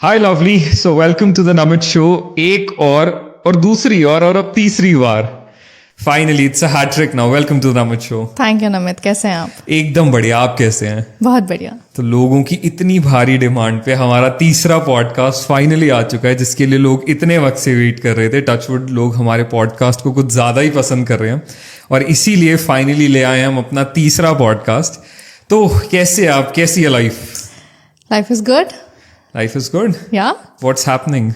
Hi lovely, so welcome to the Namit show. एक और दूसरी और अब तीसरी बार finally it's a hattrick now. Welcome to the Namit show. Thank you Namit, कैसे हैं आप? एकदम बढ़िया, आप कैसे हैं? बहुत बढ़िया। तो लोगों की इतनी भारी डिमांड पे हमारा तीसरा पॉडकास्ट फाइनली आ चुका है, जिसके लिए लोग इतने वक्त से वेट कर रहे थे। टचवुड, लोग हमारे पॉडकास्ट को कुछ ज्यादा ही पसंद कर रहे हैं और इसीलिए फाइनली ले आए हम अपना तीसरा पॉडकास्ट। तो कैसे आप, कैसी है life? Life is good. Life is good. या व्हाट्स हैपनिंग?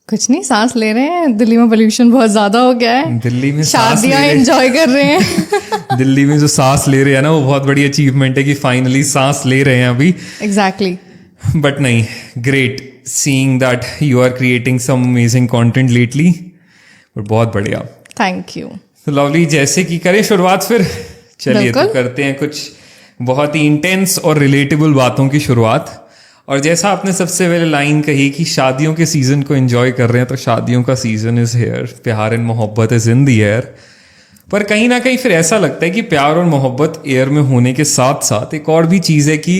कुछ नहीं, सांस ले रहे हैं। दिल्ली में पोल्यूशन बहुत ज्यादा हो गया है। दिल्ली में शादियां एंजॉय कर रहे हैं। दिल्ली में जो सांस ले रहे हैं ना, वो बहुत बड़ी अचीवमेंट है कि फाइनली सांस ले रहे हैं अभी। एग्जैक्टली। बट नहीं, great seeing that you are creating some amazing content lately. But बहुत बढ़िया, थैंक यू। तो लवली, जैसे कि करें शुरुआत फिर? चलिए तो बिल्कुल। करते हैं कुछ बहुत ही इंटेंस और रिलेटेबल बातों की शुरुआत। और जैसा आपने सबसे पहले लाइन कही कि शादियों के सीजन को एंजॉय कर रहे हैं, तो शादियों का सीजन इज हेयर। प्यार एंड मोहब्बत इज इन द एयर। पर कहीं ना कहीं फिर ऐसा लगता है कि प्यार और मोहब्बत एयर में होने के साथ साथ एक और भी चीज है कि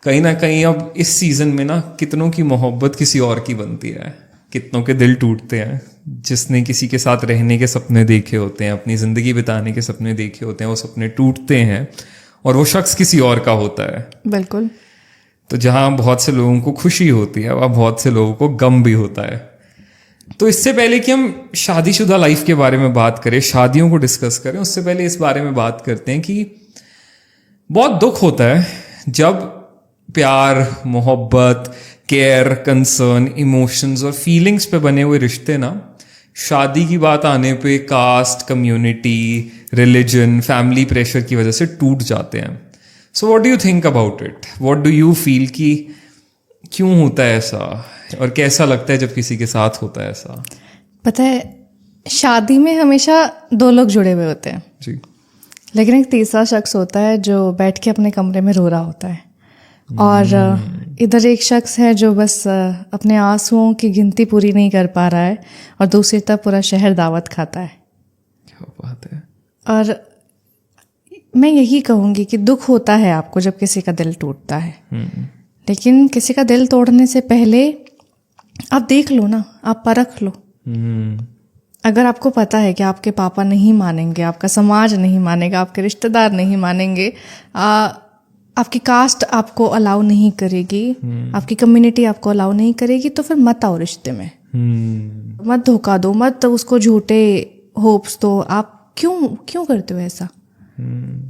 कहीं ना कहीं अब इस सीजन में ना कितनों की मोहब्बत किसी और की बनती है, कितनों के दिल टूटते हैं। जिसने किसी के साथ रहने के सपने देखे होते हैं, अपनी जिंदगी बिताने के सपने देखे होते हैं, वो सपने टूटते हैं और वो शख्स किसी और का होता है। बिल्कुल। तो जहां बहुत से लोगों को खुशी होती है, वहाँ बहुत से लोगों को गम भी होता है। तो इससे पहले कि हम शादीशुदा लाइफ के बारे में बात करें, शादियों को डिस्कस करें, उससे पहले इस बारे में बात करते हैं कि बहुत दुख होता है जब प्यार, मोहब्बत, केयर, कंसर्न, इमोशंस और फीलिंग्स पे बने हुए रिश्ते ना शादी की बात आने पे caste, community, religion, family pressure की वजह से टूट जाते हैं। So what do you think about it? What do you feel कि क्यों होता है ऐसा, और कैसा लगता है जब किसी के साथ होता है ऐसा? पता है, शादी में हमेशा दो लोग जुड़े हुए होते हैं जी। लेकिन एक तीसरा शख्स होता है जो बैठ के अपने कमरे में रो रहा होता है। और इधर एक शख्स है जो बस अपने आंसुओं की गिनती पूरी नहीं कर पा रहा है और दूसरी तरफ पूरा शहर दावत खाता है। क्या बात है। और मैं यही कहूंगी कि दुख होता है आपको जब किसी का दिल टूटता है, लेकिन किसी का दिल तोड़ने से पहले आप देख लो ना, आप परख लो। अगर आपको पता है कि आपके पापा नहीं मानेंगे, आपका समाज नहीं मानेगा, आपके रिश्तेदार नहीं मानेंगे, आपकी कास्ट आपको अलाउ नहीं करेगी, आपकी कम्युनिटी आपको अलाउ नहीं करेगी, तो फिर मत आओ रिश्ते में। मत धोखा दो, मत उसको झूठे होप्स दो। आप क्यों करते हो ऐसा?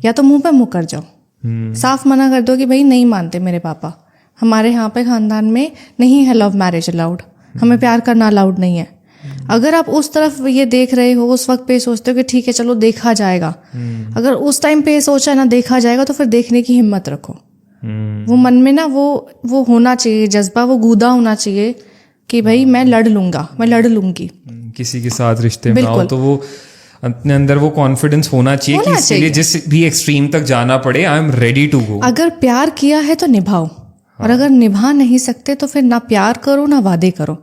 या तो मुंह पे मुंह कर जाओ, साफ मना कर दो कि भाई नहीं मानते मेरे पापा, हमारे यहाँ पे खानदान में नहीं है लव मैरिज अलाउड, हमें प्यार करना अलाउड नहीं है। अगर आप उस तरफ ये देख रहे हो, उस वक्त पे सोचते हो कि ठीक है चलो देखा जाएगा, अगर उस टाइम पे सोचा ना देखा जाएगा, तो फिर देखने की हिम्मत रखो। वो मन में ना वो होना चाहिए जज्बा, वो गूदा होना चाहिए कि भाई मैं लड़ लूंगा, मैं लड़ लूंगी। किसी के साथ रिश्ते में आओ तो वो अपने अंदर वो कॉन्फिडेंस होना चाहिए कि इसके लिए जिस भी एक्सट्रीम तक जाना पड़े, I am ready to go. अगर प्यार किया है तो निभाओ, और अगर निभा नहीं सकते तो फिर ना प्यार करो ना वादे करो।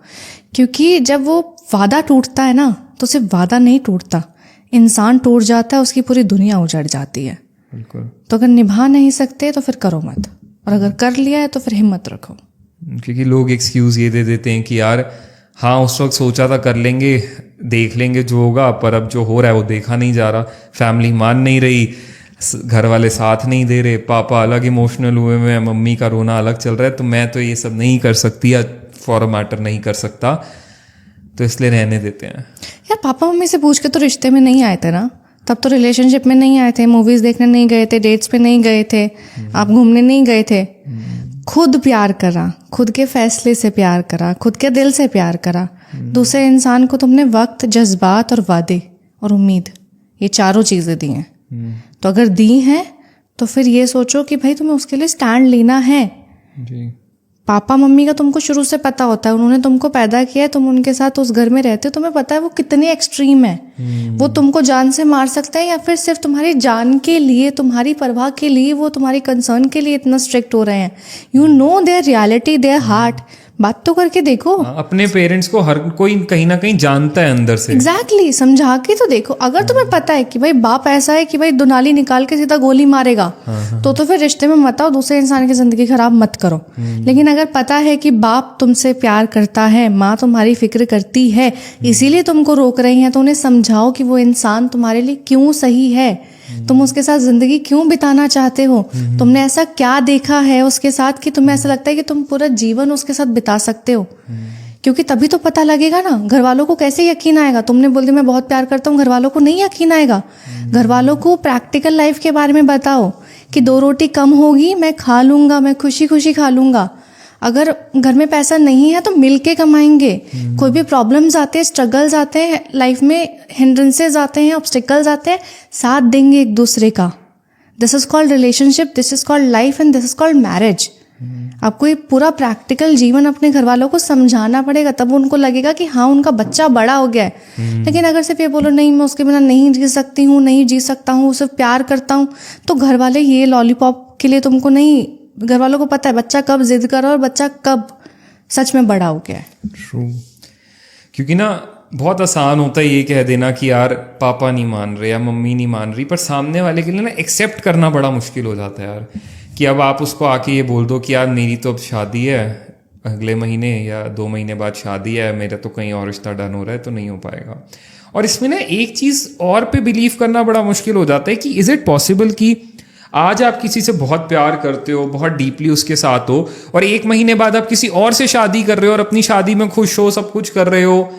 क्योंकि जब वो वादा टूटता है ना, तो सिर्फ वादा नहीं टूटता, इंसान टूट जाता है, उसकी पूरी दुनिया उजड़ जाती है। बिल्कुल। तो अगर निभा नहीं सकते तो फिर करो मत, और अगर कर लिया है तो फिर हिम्मत रखो। क्योंकि लोग एक्सक्यूज ये दे देते हैं कि यार हाँ उस वक्त सोचा था कर लेंगे, देख लेंगे जो होगा, पर अब जो हो रहा है वो देखा नहीं जा रहा, फैमिली मान नहीं रही, घर वाले साथ नहीं दे रहे, पापा अलग इमोशनल हुए हुए हैं, मम्मी का रोना अलग चल रहा है, तो मैं तो ये सब नहीं कर सकती या फॉर अ मैटर नहीं कर सकता, तो इसलिए रहने देते हैं। यार पापा मम्मी से पूछ के तो रिश्ते में नहीं आए थे ना, तब तो रिलेशनशिप में नहीं आए थे, मूवीज देखने नहीं गए थे, डेट्स पे नहीं गए थे, आप घूमने नहीं गए थे। खुद प्यार करा, खुद के फैसले से प्यार करा, खुद के दिल से प्यार करा। दूसरे इंसान को तुमने वक्त, जज्बात और वादे और उम्मीद, ये चारों चीजें दी हैं। तो अगर दी हैं तो फिर ये सोचो कि भाई तुम्हें उसके लिए स्टैंड लेना है। जी। पापा मम्मी का तुमको शुरू से पता होता है, उन्होंने तुमको पैदा किया है, तुम उनके साथ उस घर में रहते हो, तुम्हें पता है वो कितने एक्सट्रीम है। वो तुमको जान से मार सकता है, या फिर सिर्फ तुम्हारी जान के लिए, तुम्हारी परवाह के लिए, वो तुम्हारी कंसर्न के लिए इतना स्ट्रिक्ट हो रहे हैं। You know their reality, their heart, बात तो करके देखो। अपने पेरेंट्स को हर कोई कहीं ना कहीं जानता है अंदर से। एग्जैक्टली समझा के तो देखो। अगर तुम्हें पता है कि भाई बाप ऐसा है कि भाई दुनाली निकाल के सीधा गोली मारेगा, तो फिर रिश्ते में मत आओ, दूसरे इंसान की जिंदगी खराब मत करो। लेकिन अगर पता है कि बाप तुमसे प्यार करता है, माँ तुम्हारी फिक्र करती है, इसीलिए तुमको रोक रही हैं, तो उन्हें समझाओ कि वो इंसान तुम्हारे लिए क्यों सही है, तुम उसके साथ जिंदगी क्यों बिताना चाहते हो, तुमने ऐसा क्या देखा है उसके साथ कि तुम्हें ऐसा लगता है कि तुम पूरा जीवन उसके साथ बिता सकते हो। क्योंकि तभी तो पता लगेगा ना। घर वालों को कैसे यकीन आएगा? तुमने बोल दिया मैं बहुत प्यार करता हूँ, घर वालों को नहीं यकीन आएगा। घर वालों को प्रैक्टिकल लाइफ के बारे में बताओ कि 2 रोटी कम होगी, मैं खा लूंगा, मैं खुशी खुशी खा लूंगा। अगर घर में पैसा नहीं है तो मिल के कमाएंगे। कोई भी प्रॉब्लम्स आते हैं, स्ट्रगल्स आते हैं लाइफ में, हिंड्रेंसेज आते हैं, ऑब्स्टिकल्स आते हैं, साथ देंगे एक दूसरे का। This is called relationship, this is called life and this is called marriage. आपको ये पूरा प्रैक्टिकल जीवन अपने घर वालों को समझाना पड़ेगा, तब उनको लगेगा कि हाँ उनका बच्चा बड़ा हो गया है। लेकिन अगर सिर्फ ये बोलो नहीं मैं उसके बिना नहीं जी सकती हूँ, नहीं जी सकता हूँ, सिर्फ प्यार करता हूँ, तो घर वाले ये लॉलीपॉप के लिए तुमको नहीं, घर वालों को पता है बच्चा कब जिद कर रहा है और बच्चा कब सच में बड़ा हो गया है। ट्रू। क्योंकि ना बहुत आसान होता है ये कह देना कि यार पापा नहीं मान रहे या मम्मी नहीं मान रही, पर सामने वाले के लिए ना एक्सेप्ट करना बड़ा मुश्किल हो जाता है यार। कि अब आप उसको आके ये बोल दो कि यार मेरी तो अब शादी है, अगले महीने या 2 महीने बाद शादी है, मेरा तो कहीं और रिश्ता डन हो रहा है, तो नहीं हो पाएगा। और इसमें ना एक चीज़ और पे बिलीव करना बड़ा मुश्किल हो जाता है कि इज़ इट पॉसिबल कि आज आप किसी से बहुत प्यार करते हो, बहुत डीपली उसके साथ हो, और 1 महीने बाद आप किसी और से शादी कर रहे हो और अपनी शादी में खुश हो, सब कुछ कर रहे हो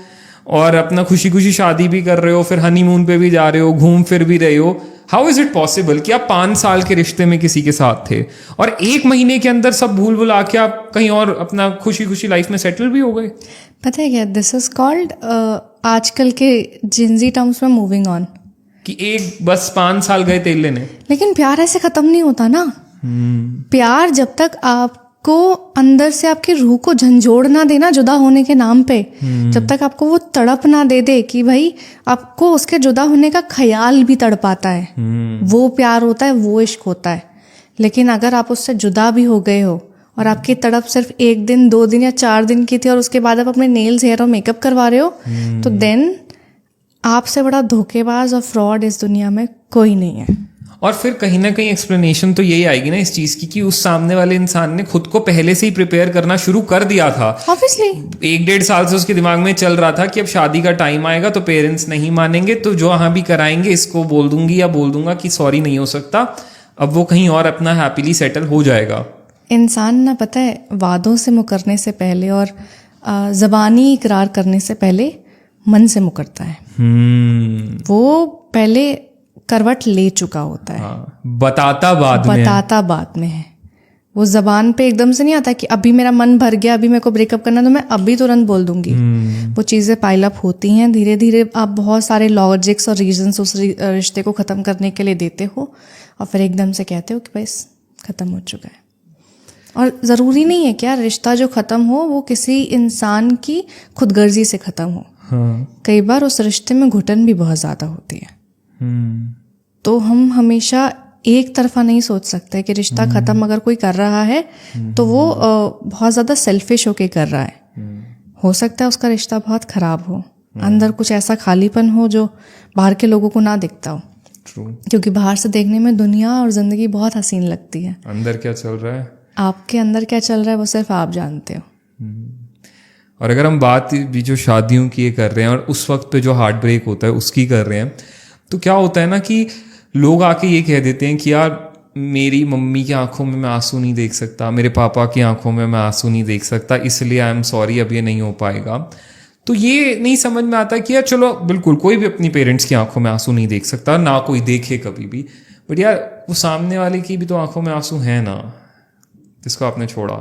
और अपना खुशी खुशी शादी भी कर रहे हो, फिर हनीमून पे भी जा रहे हो, घूम फिर भी रहे हो। हाउ इज इट पॉसिबल कि आप 5 साल के रिश्ते में किसी के साथ थे और 1 महीने के अंदर सब भूल भुला के आप कहीं और अपना खुशी खुशी लाइफ में सेटल भी हो गए? पता है क्या, दिस इज कॉल्ड आजकल के जिंजी टर्म्स में मूविंग ऑन। कि एक बस 5 साल गए तेल लेने। लेकिन प्यार ऐसे खत्म नहीं होता ना। प्यार जब तक आपको अंदर से आपकी रूह को झंझोड़ ना देना जुदा होने के नाम पे, जब तक आपको वो तड़प ना दे दे कि भाई आपको उसके जुदा होने का ख्याल भी तड़पाता है, वो प्यार होता है, वो इश्क होता है। लेकिन अगर आप उससे जुदा भी हो गए हो और आपकी तड़प सिर्फ 1 दिन 2 दिन या 4 दिन की थी और उसके बाद आप अपने नेल्स हेयर और मेकअप करवा रहे हो, तो देन आपसे बड़ा धोखेबाज और फ्रॉड इस दुनिया में कोई नहीं है। और फिर कहीं ना कहीं एक्सप्लेनेशन तो यही आएगी ना इस चीज की कि उस सामने वाले इंसान ने खुद को पहले से ही प्रिपेयर करना शुरू कर दिया था। ऑब्वियसली 1-1.5 साल से उसके दिमाग में चल रहा था कि अब शादी का टाइम आएगा तो पेरेंट्स नहीं मानेंगे, तो जो वहां भी कराएंगे इसको बोल दूंगी या बोल दूंगा कि सॉरी नहीं हो सकता, अब वो कहीं और अपना हैप्पीली सेटल हो जाएगा। इंसान ना, पता है, वादों से मुकरने से पहले और ज़बानी इकरार करने से पहले मन से मुकरता है। वो पहले करवट ले चुका होता है। बताता बाद में है। वो जबान पे एकदम से नहीं आता कि अभी मेरा मन भर गया, अभी मेरे को ब्रेकअप करना, तो मैं अभी तुरंत बोल दूंगी। वो चीज़ें पाइल अप होती हैं, धीरे धीरे आप बहुत सारे लॉजिक्स और रीजंस उस रिश्ते को ख़त्म करने के लिए देते हो और फिर एकदम से कहते हो कि बस ख़त्म हो चुका है। और ज़रूरी नहीं है क्या रिश्ता जो ख़त्म हो वो किसी इंसान की खुदगर्जी से ख़त्म हो। कई बार उस रिश्ते में घुटन भी बहुत ज़्यादा होती है। तो हम हमेशा एक तरफा नहीं सोच सकते कि रिश्ता ख़त्म अगर कोई कर रहा है तो वो बहुत ज़्यादा सेल्फिश होके कर रहा है। हो सकता है उसका रिश्ता बहुत ख़राब हो, अंदर कुछ ऐसा खालीपन हो जो बाहर के लोगों को ना दिखता हो। क्योंकि बाहर से देखने में दुनिया और ज़िंदगी बहुत हसीन लगती है, अंदर क्या चल रहा है, आपके अंदर क्या चल रहा है वो सिर्फ आप जानते हो। और अगर हम बात भी जो शादियों की कर रहे हैं और उस वक्त पे जो हार्ट ब्रेक होता है उसकी कर रहे हैं, तो क्या होता है ना कि लोग आके ये कह देते हैं कि यार मेरी मम्मी की आंखों में मैं आंसू नहीं देख सकता, मेरे पापा की आंखों में मैं आंसू नहीं देख सकता, इसलिए आई एम सॉरी, अब ये नहीं हो पाएगा। तो ये नहीं समझ में आता कि यार चलो बिल्कुल कोई भी अपनी पेरेंट्स की आंखों में आंसू नहीं देख सकता, ना कोई देखे कभी भी, बट यार वो सामने वाले की भी तो आंखों में आंसू है ना, जिसको आपने छोड़ा,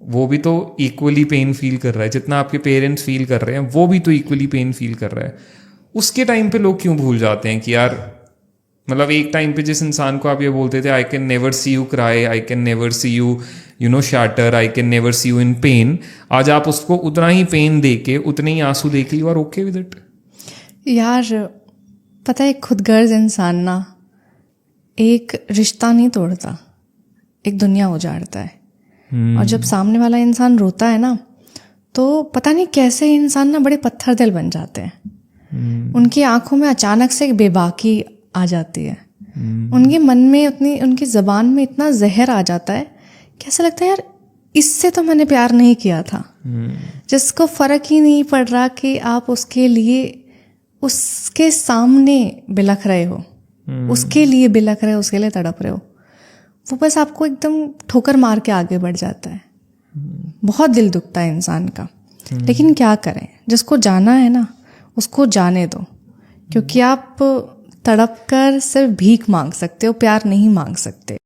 वो भी तो इक्वली पेन फील कर रहा है जितना आपके पेरेंट्स फील कर रहे हैं, वो भी तो इक्वली पेन फील कर रहा है। उसके टाइम पे लोग क्यों भूल जाते हैं कि यार मतलब एक टाइम पे जिस इंसान को आप ये बोलते थे I can never see you cry, I can never see you you know shatter, I can never see you in pen, आज आप उसको उतना ही पेन दे के, उतने ही आंसू दे के you are okay with it. यार पता है, खुदगर्ज इंसान ना एक रिश्ता नहीं तोड़ता, एक दुनिया उजाड़ता है। और जब सामने वाला इंसान रोता है ना, तो पता नहीं कैसे इंसान ना बड़े पत्थर दिल बन जाते हैं। उनकी आंखों में अचानक से एक बेबाकी आ जाती है, उनके मन में उतनी, उनकी ज़बान में इतना जहर आ जाता है कि ऐसा लगता है यार इससे तो मैंने प्यार नहीं किया था। जिसको फ़र्क ही नहीं पड़ रहा कि आप उसके लिए, उसके सामने बिलख रहे हो, उसके लिए बिलख रहे हो, उसके लिए तड़प रहे हो, वो बस आपको एकदम ठोकर मार के आगे बढ़ जाता है। बहुत दिल दुखता है इंसान का। लेकिन क्या करें, जिसको जाना है ना उसको जाने दो, क्योंकि आप तड़प कर सिर्फ भीख मांग सकते हो, प्यार नहीं मांग सकते।